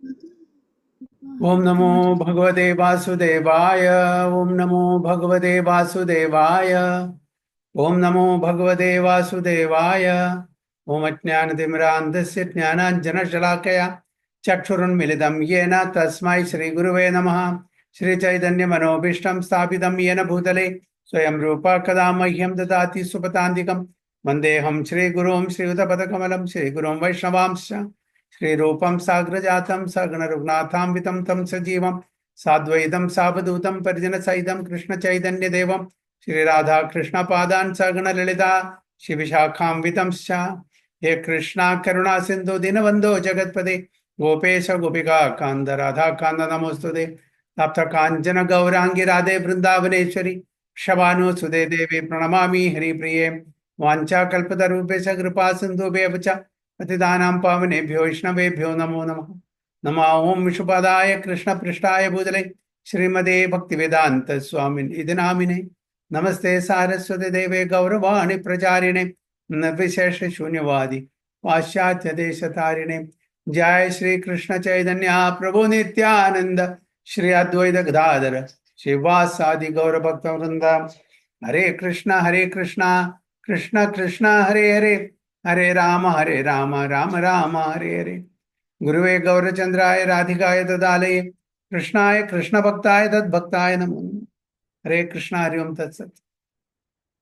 Om Namo Bhagavate Vasudevaya. Om Namo Bhagavate Vasudevaya. Om Namo Bhagavate Vasudevaya. Om Ajnanatimirandasya Jnananjana Shalakaya Chakshurunmilitam Yena Tasmai Shri Guruve Namaha. Shri Chaitanya Manobishtam Sthapitam Yena Bhutale Swayam Rupa Kadamahyam Dadati Supatandikam Vandeham Shri Gurum Shri Udapadakamalam Shri Gurum Vaishnavamscha Shri Rupam Sagrajatam Sagana Rugnatham Tam Sajivam Sadvaitam Savadutam Parijana Saidam Krishna Chaitanya Devam Shri Radha Krishna Padan Sagana Lilita Shivishakham Vitamscha He Krishna Karuna Sindhu Dinavando Jagatpade Gopesha Gopika Kanda Radha Kanda Namostude Tapta Kanjana Gaurangi Radhe Vrindavaneshwari Shabanu Sude Devi Pranamami Hari Priye Vancha Kalpatarupesha Kripa Sindhu Bevacha Patidanam Pavanebhyo Vaishnavebhyo Namo Namaha Nama Om Vishnupadaya Krishna Prishtaya Bhutale Srimade Bhaktivedanta Swamin Idinamine Namaste Saraswati Deve Gauravani Pracharine Nirvishesha Shunyavadi Paschatya Deshatarine Jai Shri Krishna Chaitanya Prabhu Nityananda Shri Advaita Gadadhara Shivasadi Gauravakta Vrinda Hare Krishna Krishna Krishna Hare Hare Hare Rama Rama Hare Hare Guruve Gaurachandraya Radhikaya Tadalaye Krishnaya Krishna Bhaktaya Tad Bhaktaya Namo Hare Krishna Hari Om Tat Sat.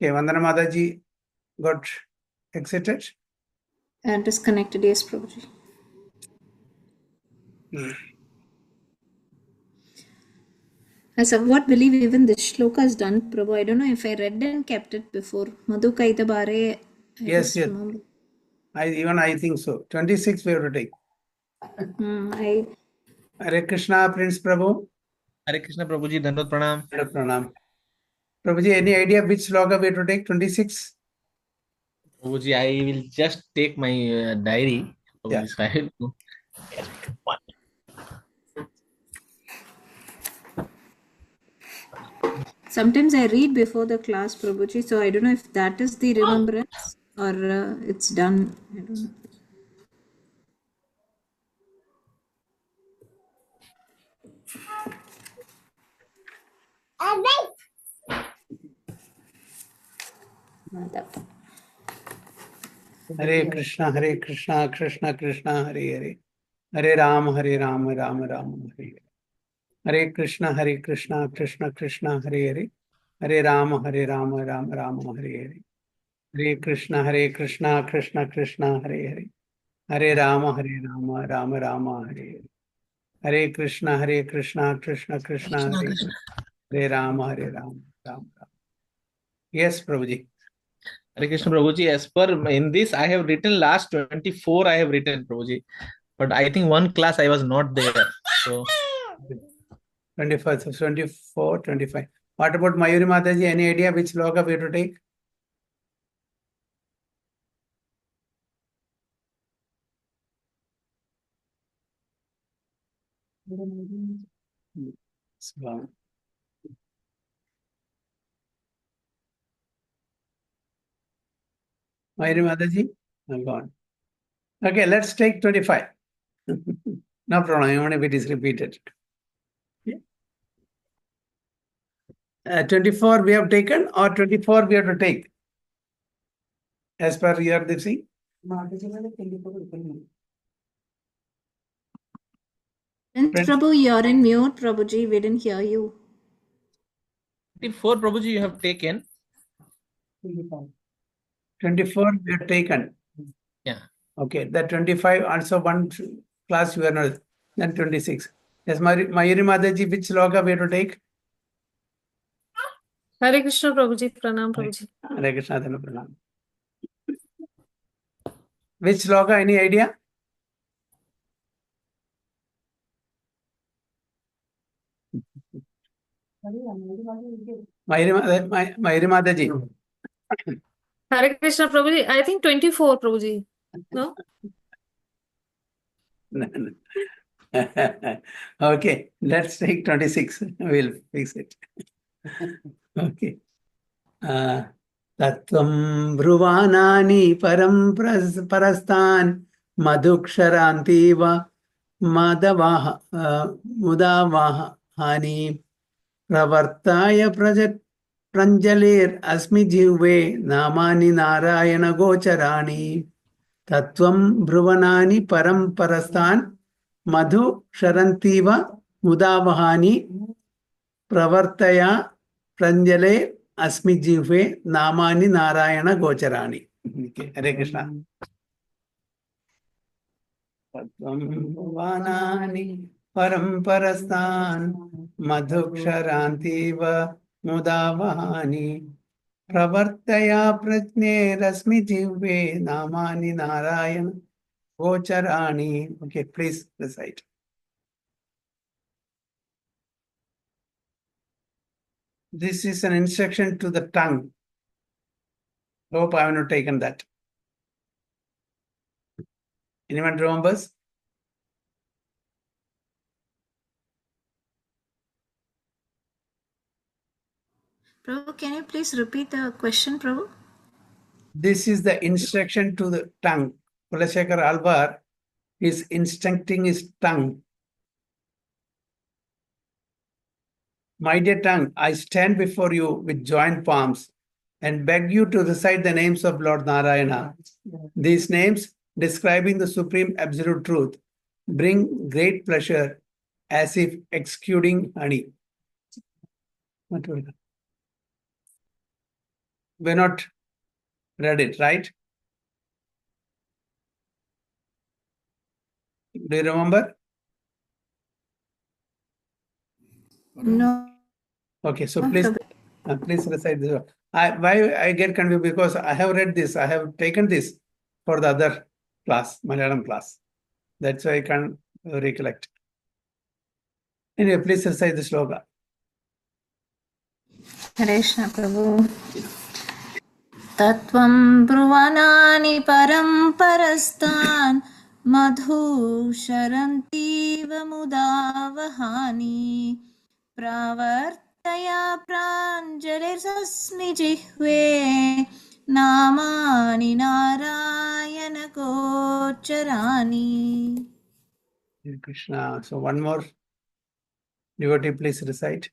Okay, Vandana Mataji got exited. And disconnected, yes, Prabhuji. I somewhat believe even this shloka is done, Prabhu. I don't know if I read and kept it before. Madhu Kaita Bare. Yes. I think so. 26 we have to take. Hare Krishna, Prince Prabhu. Hare Krishna, Prabhuji. Dandot Pranam. Pranam. Prabhuji, any idea which sloka we have to take? 26? Prabhuji, I will just take my diary. Yeah. So I will go. Sometimes I read before the class, Prabhuji, so I don't know if that is the remembrance or it's done. I don't know. Hare Krishna, Krishna Krishna, Hare Hare. Hare Rama, Rama Rama, Hare Hare. Hare Krishna, Krishna Krishna, Hare Hare. Hare Rama, Rama Rama, Hare Hare. Hare Krishna, Krishna Krishna, Hare Hare. Hare Rama, Rama Rama, Hare Hare. Hare Krishna, Krishna Krishna, Hare Hare. Hare Rama, Rama Rama. Yes, Prabhuji. Hare Krishna, Prabhuji. As per in this, I have written last 24. I have written, Prabhuji, but I think one class I was not there. So 25, 24, 25. What about Mayuri Mataji? Any idea which sloka we have to take? Mayuri Mataji? I'm gone. Okay, let's take 25. No problem, even if it is repeated. 24 we have taken or 24 we have to take? As per your Dipsi? Prabhu, you're in mute, Prabhuji. We didn't hear you. 24, Prabhuji, you have taken. 24 we have taken. Yeah. Okay, that 25 also one class you are not. Then 26. Yes, Mayuri Mataji, which sloka we have to take? Hare Krishna, Prabhuji. Pranam, Prabhuji. Hare Krishna, Pranam. Which sloka, any idea? Mayuri Mataji. Hare Krishna, Prabhuji. I think 24, Prabhuji. No? Okay, let's take 26. We'll fix it. Okay. Tattvam Bhruvanani Param Parastan Madhuksharantiva मुदावाहानि प्रवर्ताय प्रञ्जलेर् अस्मि जिह्वे नामानि नारायणगोचराणि तत्त्वं ब्रुवनानि परं परस्तान् मधु क्षरन्तीव मुदावहानि प्रवर्तय प्रञ्जले अस्मि जिह्वे नामानि नारायणगोचराणि. हरे कृष्ण. तत्त्वं भुवनानि परम्परस्तान् मधुक्षरान्तीव मुदावहानि प्रवर्तया प्रज्ञेरस्मि जिह्वे नामानि Narayan गोचराणि. Okay, please recite. This is an instruction to the tongue. Hope I have not taken that. Anyone remembers? Prabhu, can you please repeat the question, Prabhu? This is the instruction to the tongue. Kulashekar Alvar is instructing his tongue. My dear tongue, I stand before you with joined palms and beg you to recite the names of Lord Narayana. These names, describing the supreme absolute truth, bring great pleasure as if exuding honey. We're not read it, right? Do you remember? No. Okay, so No, please, Prabhu. please recite this. Why I get confused, because I have read this, I have taken this for the other class, Malayalam class. That's why I can't recollect. Anyway, please recite the sloka. Hare Krishna, Prabhu. तत्त्वं ब्रुवनानि परं परस्तान् मधुशरन्तीव मुदावहानि प्रावर्तया प्राञ्जलिरस्मि जिह्वे नामानि नारायणगोचराणि. Hare Krishna. So one more devotee, please recite.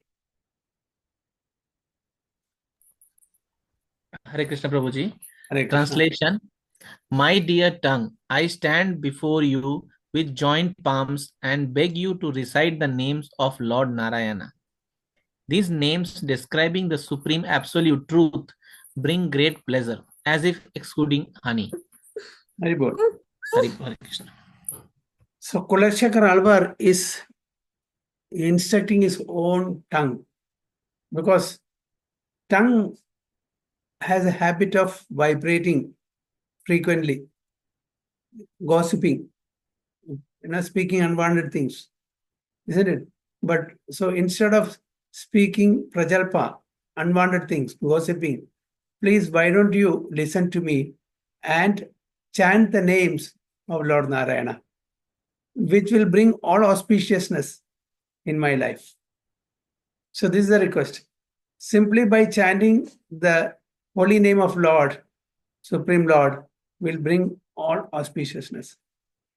Hare Krishna Prabhuji. Hare Krishna. Translation. My dear tongue, I stand before you with joined palms and beg you to recite the names of Lord Narayana. These names, describing the supreme absolute truth, bring great pleasure, as if exuding honey. Very good. Hare Krishna. So Kulashekar Alvar is instructing his own tongue, because tongue has a habit of vibrating frequently, gossiping, speaking unwanted things, isn't it? But so instead of speaking prajalpa, unwanted things, gossiping, please, why don't you listen to me and chant the names of Lord Narayana, which will bring all auspiciousness in my life. So this is the request. Simply by chanting the holy name of Lord, Supreme Lord, will bring all auspiciousness.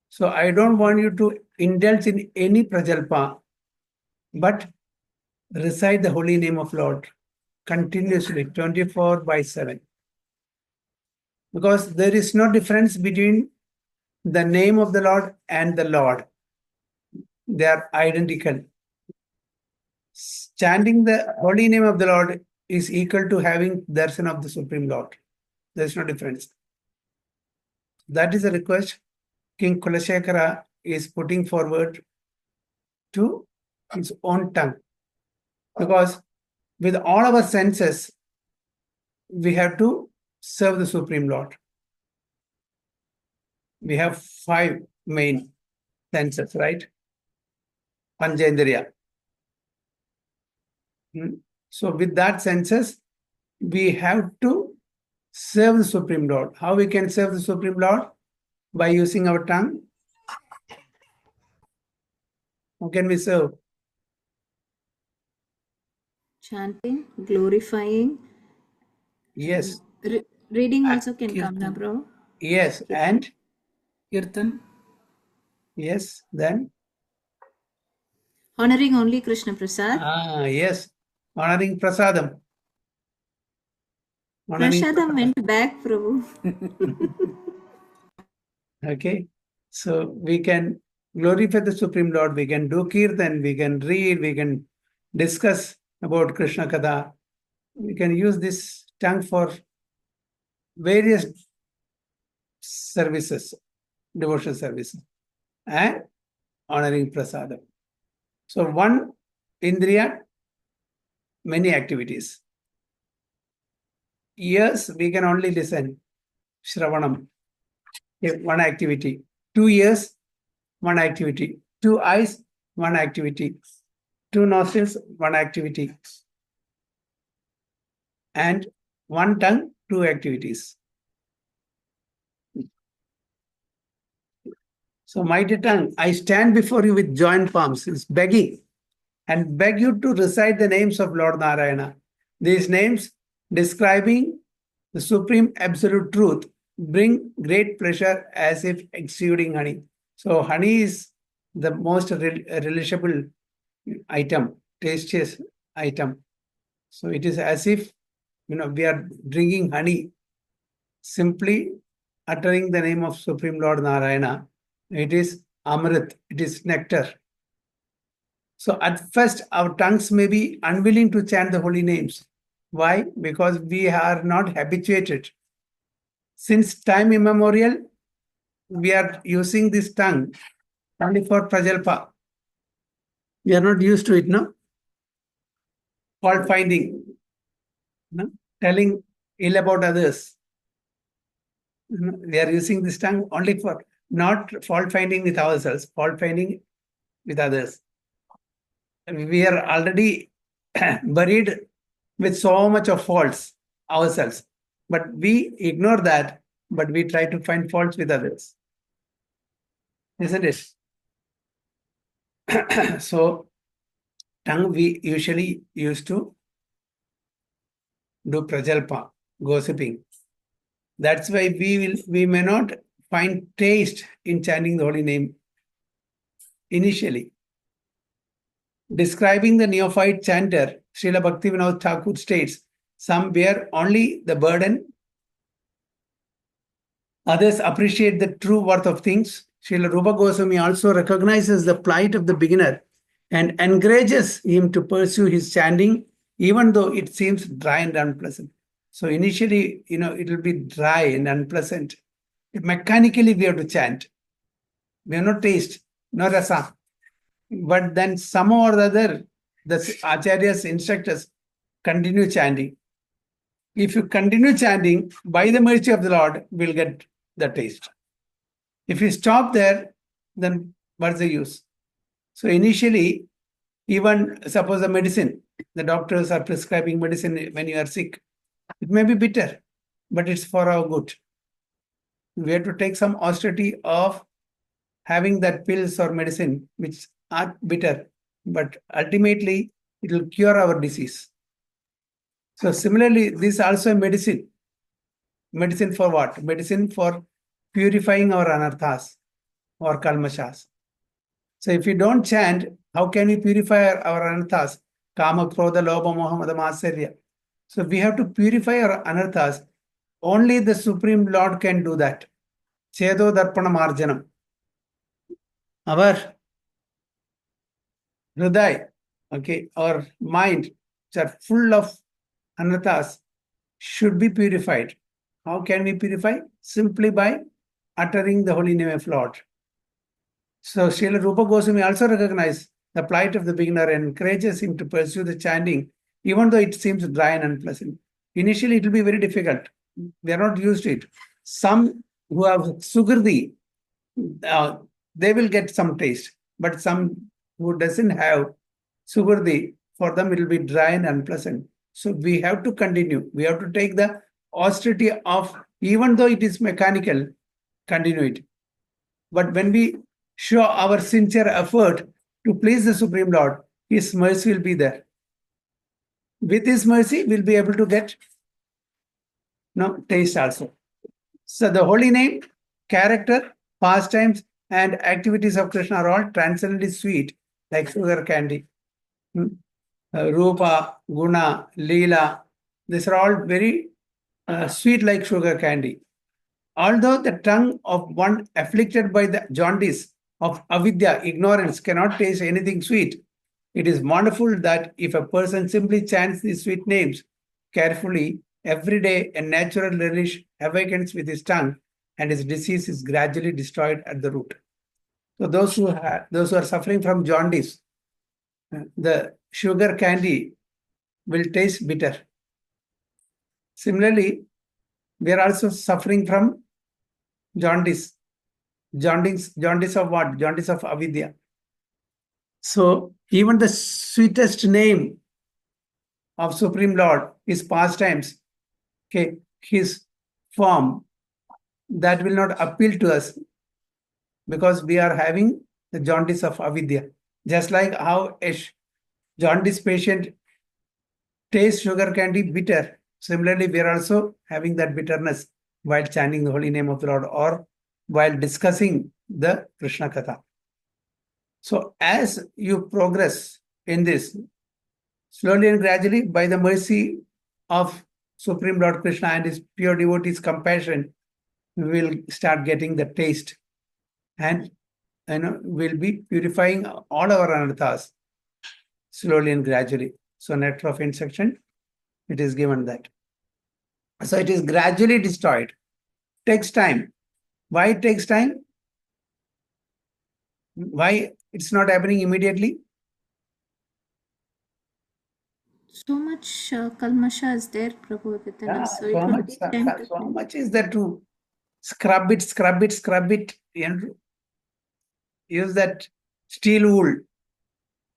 So I don't want you to indulge in any prajalpa, but recite the holy name of Lord continuously, 24/7. Because there is no difference between the name of the Lord and the Lord. They are identical. Chanting the holy name of the Lord is equal to having darshan of the Supreme Lord. There is no difference. That is a request King Kulashekara is putting forward to his own tongue. Because with all our senses, we have to serve the Supreme Lord. We have 5 main senses, right? Panchendriya. So with that senses, we have to serve the Supreme Lord. How we can serve the Supreme Lord? By using our tongue. How can we serve? Chanting, glorifying. Yes. Reading also can come, na, bro? Yes, and Kirtan. yes, then Honoring only Krishna Prasad. Yes, honoring prasadam. Honoring Prasadam went back, Prabhu. Okay, so we can glorify the Supreme Lord, we can do kirtan, we can read, we can discuss about Krishna Katha. We can use this tongue for various services, devotional services, and honoring prasadam. So one indriya, many activities. Ears, we can only listen, shravanam, one activity. 2 ears, one activity. 2 eyes, one activity. 2 nostrils, one activity. And 1 tongue, 2 activities. So, mighty tongue, I stand before you with joined palms, is begging, and beg you to recite the names of Lord Narayana. These names, describing the supreme absolute truth, bring great pleasure as if exuding honey. So, honey is the most relishable item, tastiest item. So, it is as if we are drinking honey, simply uttering the name of Supreme Lord Narayana. It is Amrit, it is nectar. So at first, our tongues may be unwilling to chant the holy names. Why? Because we are not habituated. Since time immemorial, we are using this tongue only for prajalpa. We are not used to it, no? Fault finding, no? Telling ill about others. We are using this tongue only for not fault finding with ourselves, fault finding with others. We are already buried with so much of faults ourselves, but we ignore that, but we try to find faults with others, isn't it? So tongue we usually used to do prajalpa, gossiping. That's why we may not find taste in chanting the holy name initially. Describing the neophyte chanter, Srila Bhaktivinoda Thakur states, some bear only the burden, others appreciate the true worth of things. Srila Rupa Goswami also recognizes the plight of the beginner and encourages him to pursue his chanting, even though it seems dry and unpleasant. So initially, it will be dry and unpleasant. Mechanically, we have to chant. We have no taste, no rasa. But then somehow or the other, the acharyas instruct us, continue chanting. If you continue chanting, by the mercy of the Lord, we'll get the taste. If you stop there, then what's the use? So initially, even suppose the medicine, the doctors are prescribing medicine when you are sick. It may be bitter, but it's for our good. We have to take some austerity of having that pills or medicine which are bitter, but ultimately it will cure our disease. So similarly, this is also a medicine. Medicine for what? Medicine for purifying our anarthas or kalmashas. So if we don't chant, how can we purify our anarthas? Kama, Krodha, Lobha, Moha, Mada, Matsarya. So we have to purify our anarthas. Only the Supreme Lord can do that. Chedo Darpana Marjanam. Our Hriday, okay, our mind, which are full of anarthas, should be purified. How can we purify? Simply by uttering the holy name of Lord. So Srila Rupa Goswami also recognized the plight of the beginner and encourages him to pursue the chanting, even though it seems dry and unpleasant. Initially, it will be very difficult. We are not used to it. Some who have Sugrdi, they will get some taste, but some who doesn't have Sugrdi, for them it will be dry and unpleasant. So we have to continue. We have to take the austerity of, even though it is mechanical, continue it. But when we show our sincere effort to please the Supreme Lord, His mercy will be there. With His mercy, we'll be able to get taste also. So the holy name, character, pastimes, and activities of Krishna are all transcendently sweet like sugar candy. Rupa, Guna, Leela, these are all very sweet like sugar candy. Although the tongue of one afflicted by the jaundice of avidya, ignorance, cannot taste anything sweet, it is wonderful that if a person simply chants these sweet names carefully, every day a natural relish awakens with his tongue and his disease is gradually destroyed at the root. So those who are suffering from jaundice, the sugar candy will taste bitter. Similarly, we are also suffering from jaundice. Jaundice of what? Jaundice of avidya. So even the sweetest name of Supreme Lord, his pastimes, okay, his form, that will not appeal to us because we are having the jaundice of avidya. Just like how a jaundice patient tastes sugar candy bitter, similarly we are also having that bitterness while chanting the holy name of the Lord or while discussing the Krishna Katha. So as you progress in this, slowly and gradually, by the mercy of Supreme Lord Krishna and his pure devotees' compassion, we will start getting the taste and we'll be purifying all our anarthas slowly and gradually. So nectar of insection, it is given that. So it is gradually destroyed. Takes time. Why it takes time? Why it's not happening immediately? So much kalmasha is there, Prabhu, within us. So it will take time to so clean. much is there to scrub it, and use that steel wool.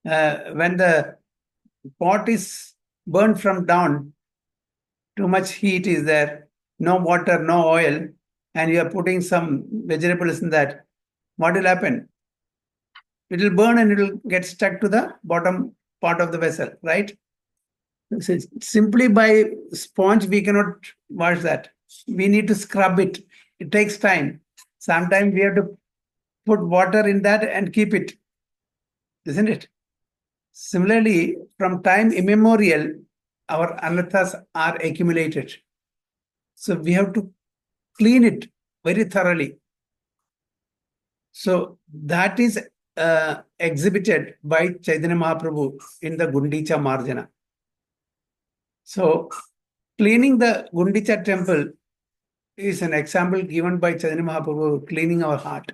When the pot is burned from down, too much heat is there, no water, no oil, and you are putting some vegetables in that, what will happen? It will burn and it will get stuck to the bottom part of the vessel, right? So simply by sponge, we cannot wash that. We need to scrub it. It takes time. Sometimes we have to put water in that and keep it, isn't it? Similarly, from time immemorial, our anarthas are accumulated. So we have to clean it very thoroughly. So that is exhibited by Chaitanya Mahaprabhu in the Gundicha Marjana. So cleaning the Gundicha temple is an example given by Chaitanya Mahaprabhu, cleaning our heart.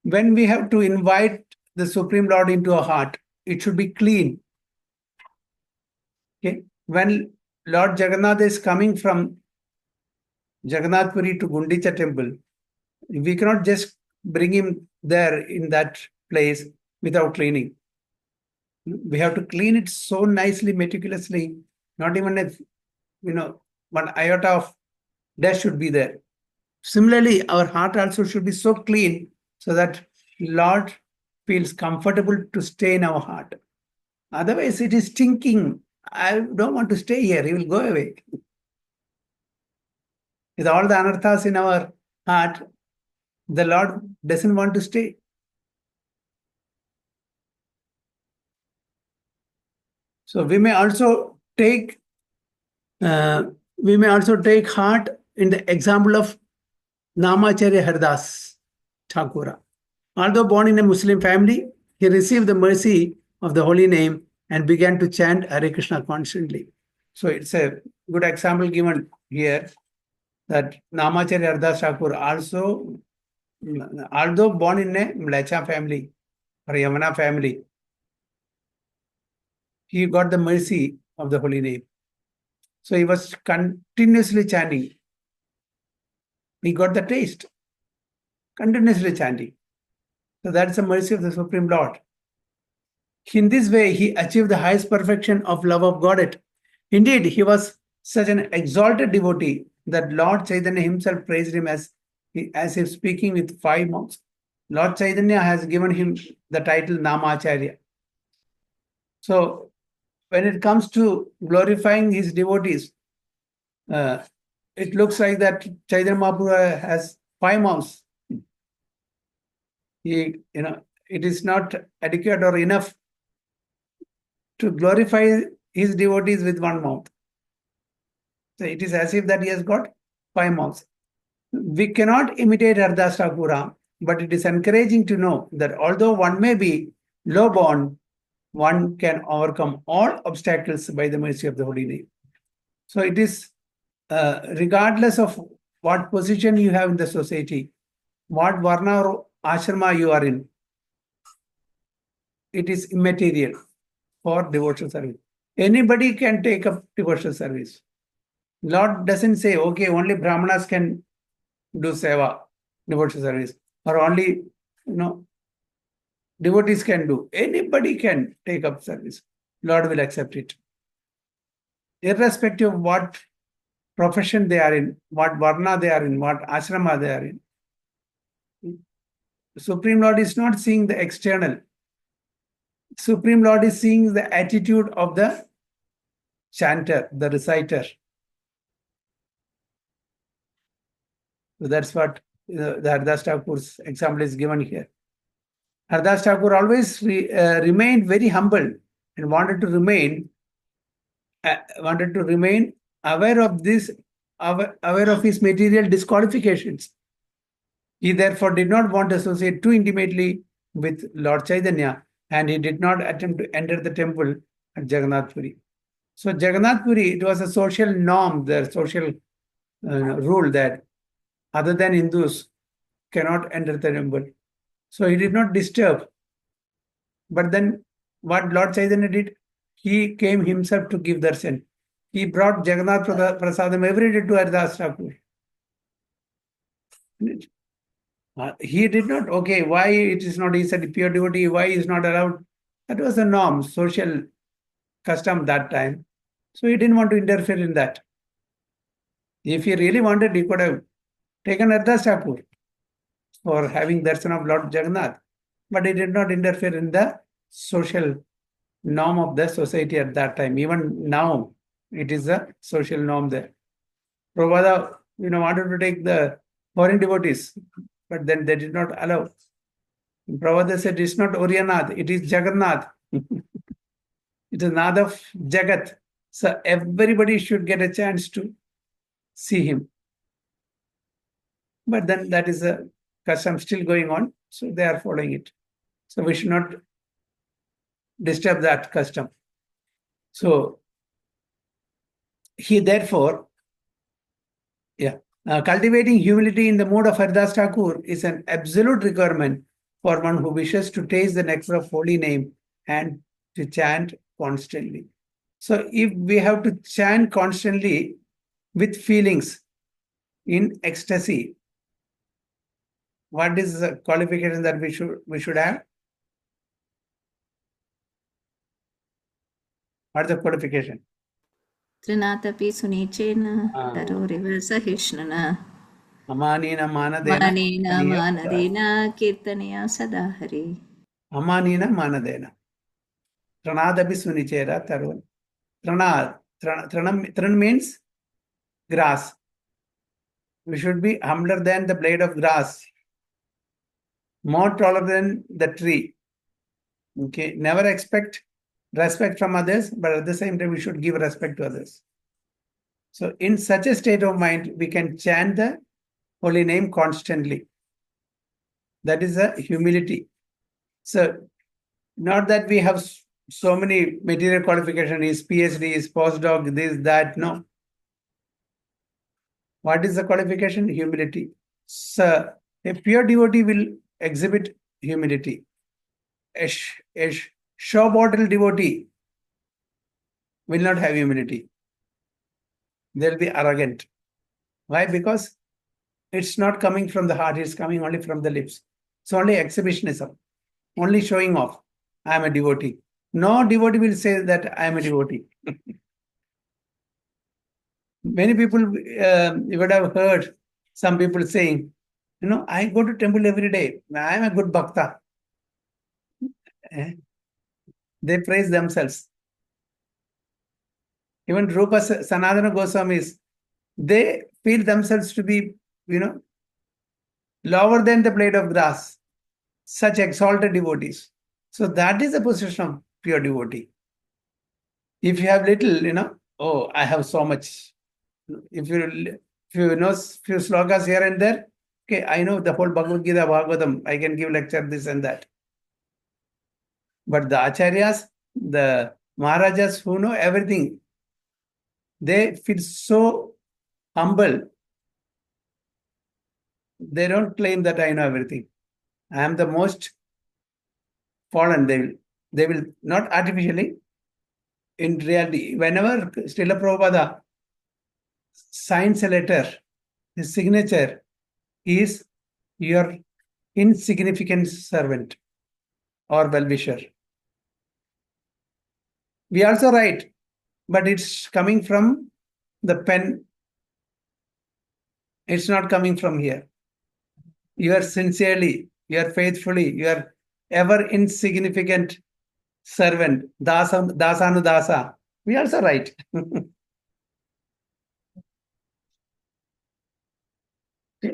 When we have to invite the Supreme Lord into our heart, it should be clean. Okay. When Lord Jagannath is coming from Jagannath Puri to Gundicha temple, we cannot just bring him there in that place without cleaning. We have to clean it so nicely, meticulously, not even if, one iota of dust should be there. Similarly, our heart also should be so clean so that Lord feels comfortable to stay in our heart. Otherwise, it is stinking. I don't want to stay here. He will go away. With all the anarthas in our heart, the Lord doesn't want to stay. So we may also take heart in the example of Namacharya Haridas Thakura. Although born in a Muslim family, he received the mercy of the holy name and began to chant Hare Krishna constantly. So it's a good example given here that Namacharya Haridas Thakur also, although born in a Mlecha family or Yamana family, he got the mercy of the holy name. So he was continuously chanting. He got the taste, continuously chanting. So that's the mercy of the Supreme Lord. In this way, he achieved the highest perfection of love of Godhead. Indeed, he was such an exalted devotee that Lord Chaitanya himself praised him as if speaking with 5 mouths. Lord Chaitanya has given him the title Namacharya. So when it comes to glorifying his devotees, it looks like that Chaitanya Mahaprabhu has 5 mouths. He, it is not adequate or enough to glorify his devotees with one mouth. So it is as if that he has got 5 mouths. We cannot imitate Hardas Thakura, but it is encouraging to know that although one may be low born, one can overcome all obstacles by the mercy of the Holy Name. So it is regardless of what position you have in the society, what varna or ashrama you are in, it is immaterial for devotional service. Anybody can take up devotional service. Lord doesn't say, okay, only Brahmanas can do seva, devotional service, or only, devotees can do. Anybody can take up service. Lord will accept it. Irrespective of what profession they are in, what varna they are in, what ashrama they are in. Supreme Lord is not seeing the external. Supreme Lord is seeing the attitude of the chanter, the reciter. So that's what the Hardas Thakur's example is given here. Hardas Thakur always remained very humble and wanted to remain aware of this, aware of his material disqualifications. He therefore did not want to associate too intimately with Lord Chaitanya, and he did not attempt to enter the temple at Jagannath Puri. So Jagannath Puri, it was a social norm, the social rule that other than Hindus cannot enter the temple. So he did not disturb. But then what Lord Chaitanya did, he came himself to give darshan. He brought Jagannath Prasadam every day to Hardas Thakur. He did not, okay, why it is not, he said pure devotee, why is not allowed? That was a norm, social custom that time. So he didn't want to interfere in that. If he really wanted, he could have taken Hardas Thakur for having darshan of Lord Jagannath. But he did not interfere in the social norm of the society at that time. Even now, it is a social norm there. Prabhupada, wanted to take the foreign devotees, but then they did not allow. Prabhupada said, it's not Oryanath, it is Jagannath. It is Nath of Jagat. So everybody should get a chance to see him. But then that is a custom still going on, so they are following it. So we should not disturb that custom. So he therefore, cultivating humility in the mode of Hardas Thakur is an absolute requirement for one who wishes to taste the nectar of holy name and to chant constantly. So if we have to chant constantly with feelings in ecstasy, what is the qualification that we should have? What is the qualification? Trinatapi Sunichena Daroriva Sahishnana Amanina Manadena Manena Manadena Kirtanaya Sadahari. Amanina Manadena. Tranadapi Sunichera Tarun. Tran means grass. We should be humbler than the blade of grass, more taller than the tree. Okay, never expect respect from others, but at the same time, we should give respect to others. So in such a state of mind, we can chant the holy name constantly. That is a humility. So not that we have so many material qualifications, is PhD, is postdoc, this, that, no. What is the qualification? Humility. So a pure devotee will exhibit humility. A show bottle devotee will not have humility. They'll be arrogant. Why? Because it's not coming from the heart, it's coming only from the lips. It's only exhibitionism, only showing off. I am a devotee. No devotee will say that I am a devotee. Many people, you would have heard some people saying, I go to temple every day. I am a good bhakta. They praise themselves. Even Rupa Sanatana Goswamis, they feel themselves to be, lower than the blade of grass. such exalted devotees. So that is the position of pure devotee. If you have little, oh, I have so much. If you know few slokas here and there, okay, I know the whole Bhagavad Gita, Bhagavatam, I can give lecture this and that. But the acharyas, the maharajas who know everything, they feel so humble. They don't claim that I know everything. I am the most fallen. They will not artificially. In reality, whenever Srila Prabhupada signs a letter, his signature is your insignificant servant or well-wisher. We also write, but it's coming from the pen. It's not coming from here. You are sincerely, you are faithfully, you are ever insignificant servant, dasa. We also write.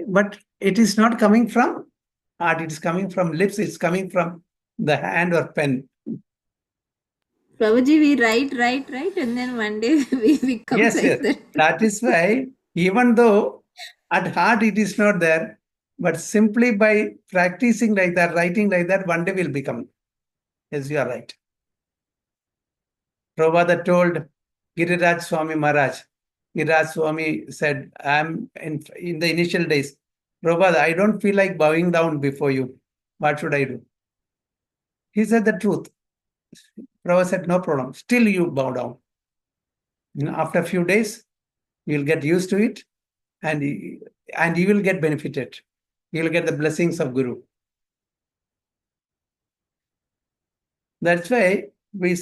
But it is not coming from heart, it is coming from lips, it's coming from the hand or pen. Prabhuji, we write, and then one day we become Yes, like yes. that. That is why, even though at heart it is not there, but simply by practicing like that, writing like that, one day will become. Yes, you are right. Prabhupada told Giriraj Swami Maharaj. Giriraj Swami said, I'm in the initial days, Prabhupada, I don't feel like bowing down before you. What should I do? He said the truth. Prabhupada said, no problem. Still you bow down. After a few days, you'll get used to it and you will get benefited. You will get the blessings of Guru. That's why we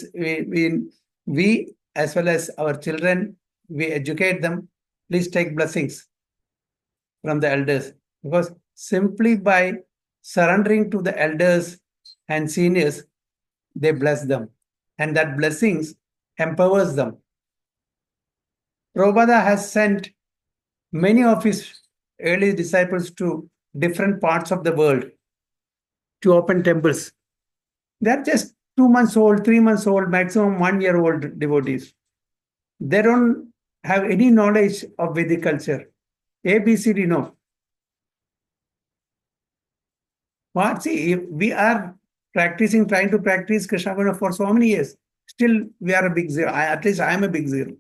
as well as our children, we educate them. Please take blessings from the elders, because simply by surrendering to the elders and seniors, they bless them, and that blessings empowers them. Prabhupada has sent many of his early disciples to different parts of the world to open temples. They're just 2 months old, 3 months old, maximum 1 year old devotees. They don't have any knowledge of Vedic culture. ABCD, no. What? See, we are trying to practice Krishna consciousness for so many years. Still, we are a big zero. At least I am a big zero.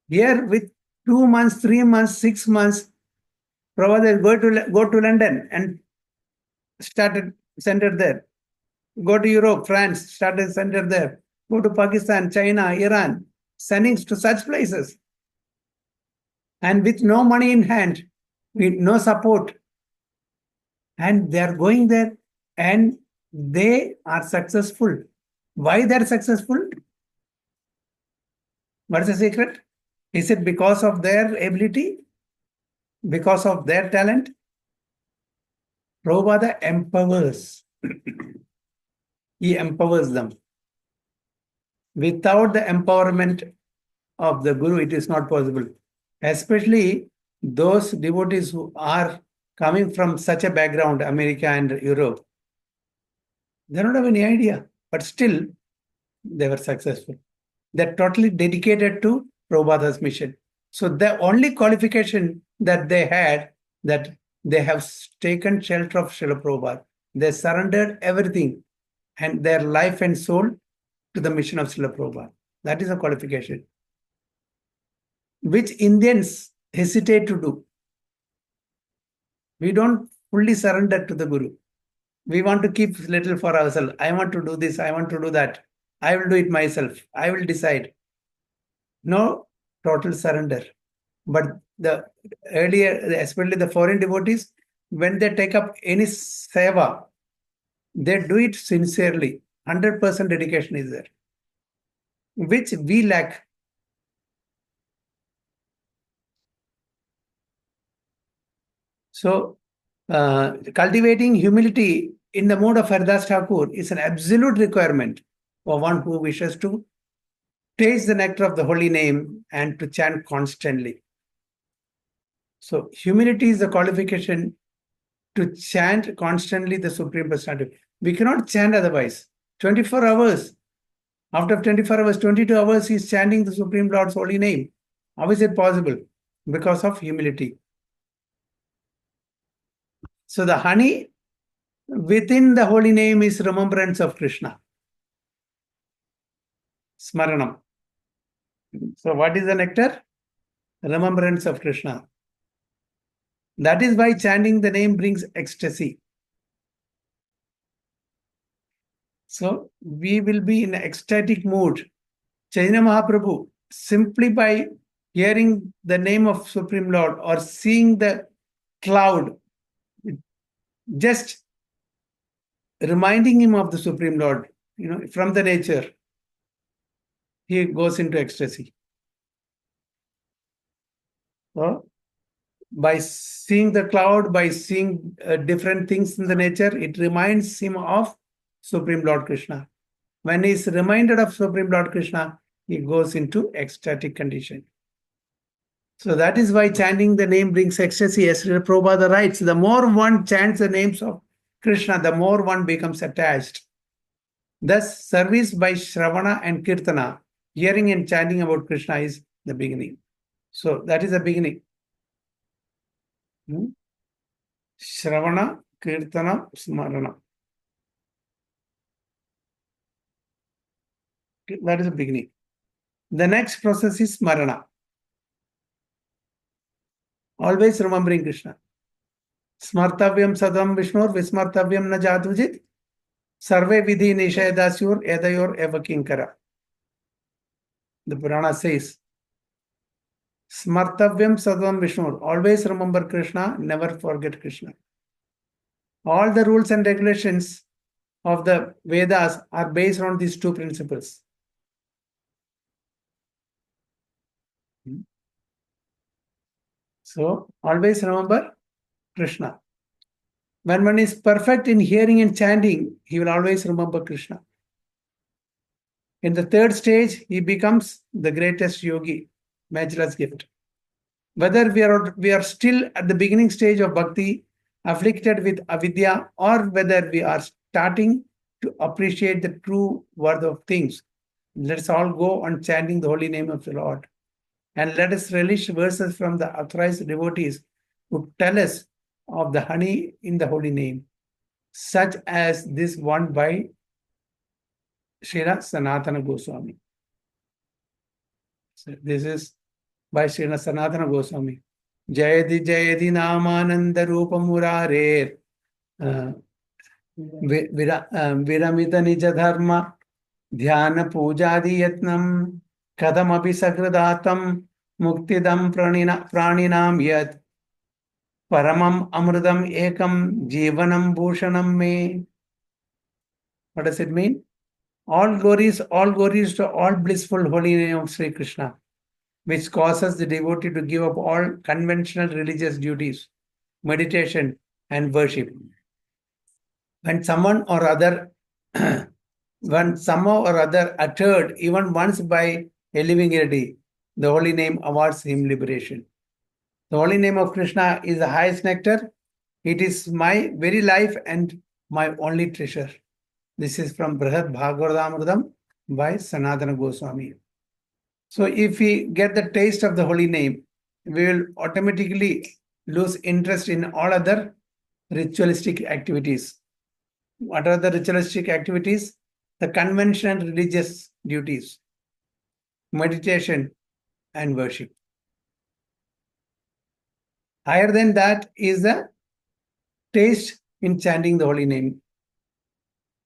Here, with 2 months, 3 months, 6 months, Prabhupada go to London and started center there. Go to Europe, France, started center there. Go to Pakistan, China, Iran, sending to such places. And with no money in hand, with no support. And they are going there and they are successful. Why they are successful? What is the secret? Is it because of their ability? Because of their talent? Prabhupada empowers. He empowers them. Without the empowerment of the Guru, it is not possible. Especially those devotees who are coming from such a background, America and Europe. They don't have any idea, but still they were successful. They're totally dedicated to Prabhupada's mission. So the only qualification that they had, that they have taken shelter of Srila Prabhupada. They surrendered everything and their life and soul to the mission of Srila Prabhupada. That is a qualification, which Indians hesitate to do. We don't fully surrender to the Guru. We want to keep little for ourselves. I want to do this, I want to do that. I will do it myself. I will decide. No total surrender. But the earlier, especially the foreign devotees, when they take up any seva, they do it sincerely. 100% dedication is there, which we lack. So, cultivating humility in the mode of Haridas Thakur is an absolute requirement for one who wishes to taste the nectar of the holy name and to chant constantly. So, humility is the qualification to chant constantly the Supreme Personality. We cannot chant otherwise. 24 hours. After 24 hours, 22 hours, he is chanting the Supreme Lord's holy name. How is it possible? Because of humility. So the honey within the holy name is remembrance of Krishna. Smaranam. So what is the nectar? Remembrance of Krishna. That is why chanting the name brings ecstasy. So we will be in an ecstatic mood. Chaitanya Mahaprabhu, simply by hearing the name of Supreme Lord or seeing the cloud, just reminding him of the Supreme Lord, from the nature, he goes into ecstasy. So, by seeing the cloud, by seeing different things in the nature, it reminds him of Supreme Lord Krishna. When he is reminded of Supreme Lord Krishna, he goes into ecstatic condition. So that is why chanting the name brings ecstasy. As Srila Prabhupada writes, the more one chants the names of Krishna, the more one becomes attached. Thus, service by Shravana and Kirtana, hearing and chanting about Krishna, is the beginning. So that is the beginning. Shravana, Kirtana, Smarana. That is the beginning. The next process is Smarana. Always remembering Krishna. Smartavyam sadam Vishnur, Vismartavyam na jatujit, Sarve vidhi nishayadasyur, edayor eva kinkara. The Purana says, Smartavyam sadam Vishnur. Always remember Krishna, never forget Krishna. All the rules and regulations of the Vedas are based on these two principles. So, always remember Krishna. When one is perfect in hearing and chanting, he will always remember Krishna. In the third stage, he becomes the greatest yogi, Majra's gift. Whether we are still at the beginning stage of bhakti, afflicted with avidya, or whether we are starting to appreciate the true worth of things, let's all go on chanting the holy name of the Lord. And let us relish verses from the authorized devotees who tell us of the honey in the holy name, such as this one by Srila Sanatana Goswami. So this is by Srila Sanatana Goswami. Jayadi Jayadi Namananda Rupa Murare Viramita Nija Dharma Dhyana Pujadi Yatnam Kadamapi Sagradatam Muktidam Praninam Yat Paramam Amrudam Ekam Jivanam Bhushanam Me. What does it mean? All glories to all blissful holy name of Sri Krishna, which causes the devotee to give up all conventional religious duties, meditation, and worship. When someone or other, when somehow or other uttered even once by a living entity, the holy name awards him liberation. The holy name of Krishna is the highest nectar. It is my very life and my only treasure. This is from Brihad Bhagavatamrtam by Sanatana Goswami. So if we get the taste of the holy name, we will automatically lose interest in all other ritualistic activities. What are the ritualistic activities? The conventional religious duties, meditation, and worship. Higher than that is the taste in chanting the holy name.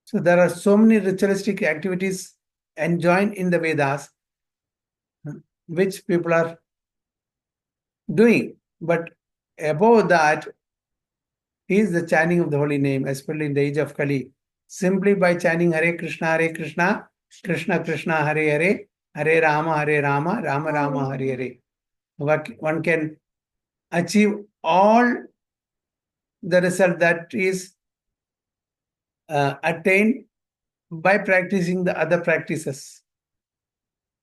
So there are so many ritualistic activities enjoined in the Vedas, which people are doing. But above that is the chanting of the holy name, especially in the age of Kali. Simply by chanting Hare Krishna, Krishna Krishna, Hare Hare, Hare Rama, Rama Rama, Hare Hare. One can achieve all the result that is attained by practicing the other practices.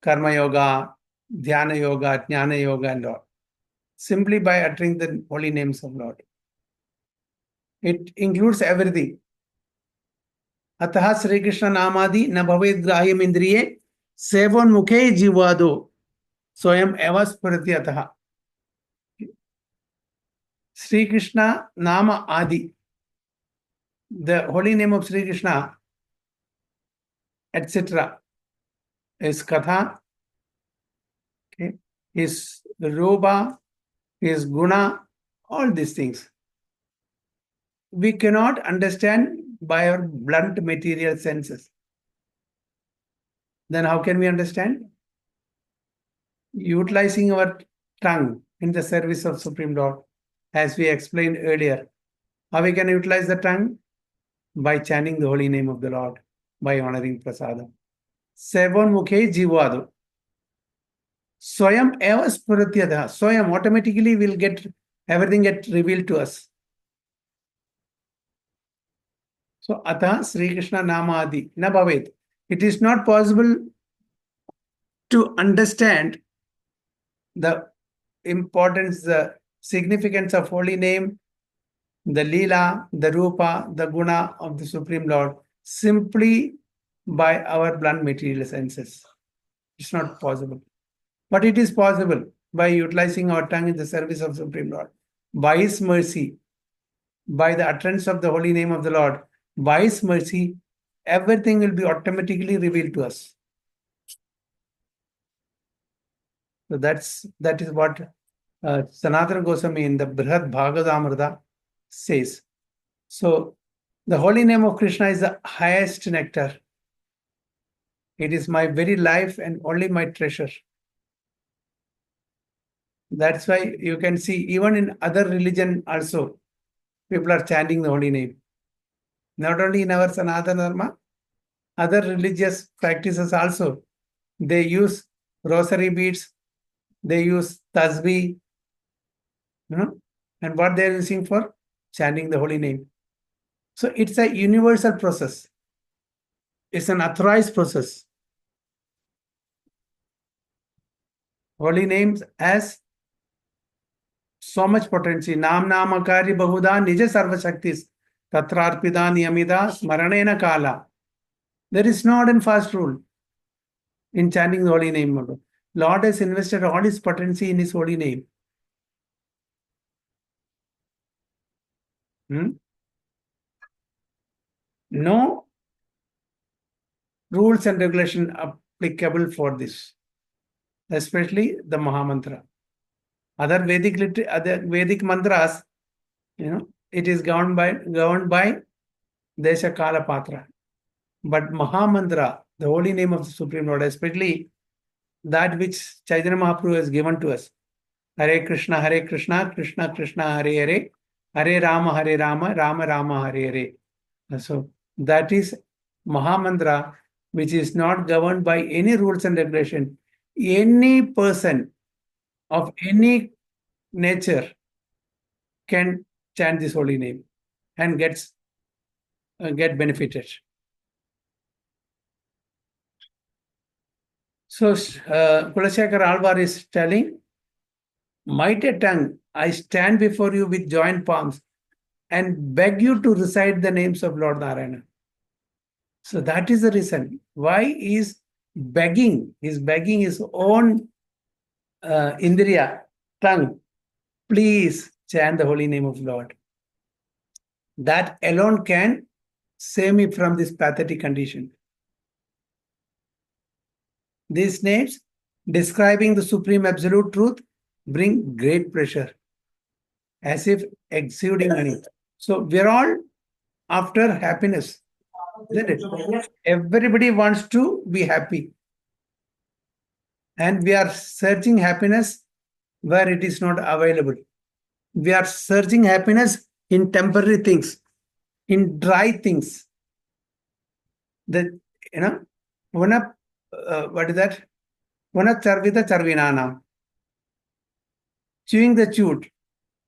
Karma Yoga, Dhyana Yoga, Jnana Yoga, and all. Simply by uttering the holy names of Lord. It includes everything. Ataha Sri Krishna Namadi na bhavet grahyam indriye sevonmukhe jivado soyam eva spurati ataha. Sri Krishna Nama Adi. The holy name of Sri Krishna, etc. is Katha, okay, his Rupa, his Guna, all these things. We cannot understand by our blunt material senses. Then how can we understand? Utilizing our tongue in the service of Supreme Lord, as we explained earlier. How we can utilize the tongue? By chanting the holy name of the Lord, by honoring prasadam. Seven mukhe jivado. Swayam eva spuratyadha. Swayam automatically will get everything get revealed to us. So atha Sri Krishna Namadi na bhavet. It is not possible to understand the importance, the significance of holy name, the Leela, the Rupa, the Guna of the Supreme Lord simply by our blunt material senses. It's not possible. But it is possible by utilizing our tongue in the service of Supreme Lord. By His mercy, by the utterance of the holy name of the Lord, by His mercy, everything will be automatically revealed to us. So that is what Sanatana Goswami in the Brihad Bhagavatamrita says. So the holy name of Krishna is the highest nectar. It is my very life and only my treasure. That's why you can see even in other religion also, people are chanting the holy name. Not only in our Sanatana Dharma, other religious practices also. They use rosary beads, they use tasbih, and what they are using for? Chanting the holy name. So it's a universal process. It's an authorized process. Holy names has so much potency. Nam namakari bahuda nija sarva shaktis tatrarpida niyamida smaranena kala. There is no hard and fast rule in chanting the holy name. Lord has invested all his potency in his holy name. No rules and regulation applicable for this, especially the Mahamantra. Other Vedic mantras, it is governed by Desha Kala Patra. But Mahamantra, the holy name of the Supreme Lord, especially that which Chaitanya Mahaprabhu has given to us, Hare Krishna, Krishna Krishna, Hare Hare, Hare Rama, Rama Rama, Hare Hare. So that is Mahamantra, which is not governed by any rules and regulation. Any person of any nature can chant this holy name and get benefited. So Kulashekar Alvar is telling, mighty tongue, I stand before you with joined palms and beg you to recite the names of Lord Narayana. So that is the reason why he is begging. He's begging his own Indriya, tongue, please chant the holy name of Lord. That alone can save me from this pathetic condition. These names, describing the supreme absolute truth, bring great pleasure, as if exuding honey. So we're all after happiness, isn't it? Everybody wants to be happy. And we are searching happiness where it is not available. We are searching happiness in temporary things, in dry things. What is that? Vana charvita charvinana. Chewing the chewed.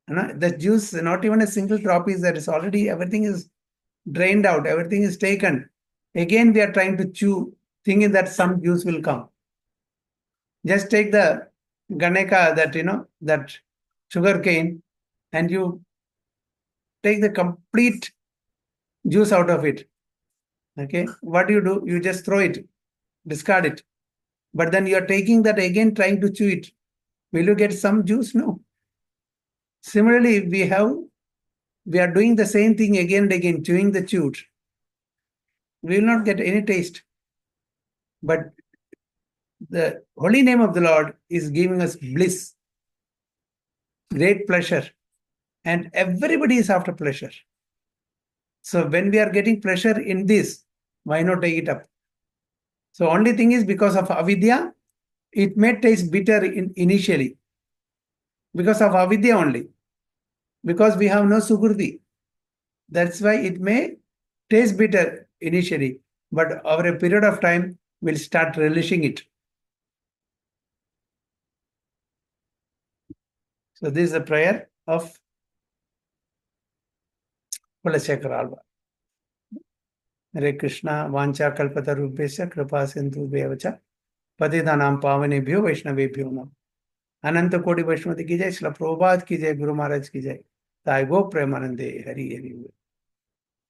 The juice, not even a single drop is there. It's already, everything is drained out. Everything is taken. Again, we are trying to chew, thinking that some juice will come. Just take the ganeka, that sugar cane, and you take the complete juice out of it. Okay, what do? You just throw it, discard it. But then you are taking that again, trying to chew it. Will you get some juice? No. Similarly, we are doing the same thing again and again, chewing the chewed. We will not get any taste. But the holy name of the Lord is giving us bliss, great pleasure, and everybody is after pleasure. So when we are getting pleasure in this, why not take it up? So only thing is, because of avidya, it may taste bitter initially. Because of avidya only. Because we have no sukriti. That's why it may taste bitter initially. But over a period of time, we'll start relishing it. So this is a prayer of Kulashekara Alva. Hare Krishna, Vancha Kalpata Rupesya, Kripa Sindhu Bevacha, Patitanam Pavanebhyo Vaishnavebhyo Nam. अनंत कोटि वैष्णवती की जय, श्रील प्रभुपाद की जय, गुरु महाराज की जय, ताई गो प्रेमानंदे हरि हरि।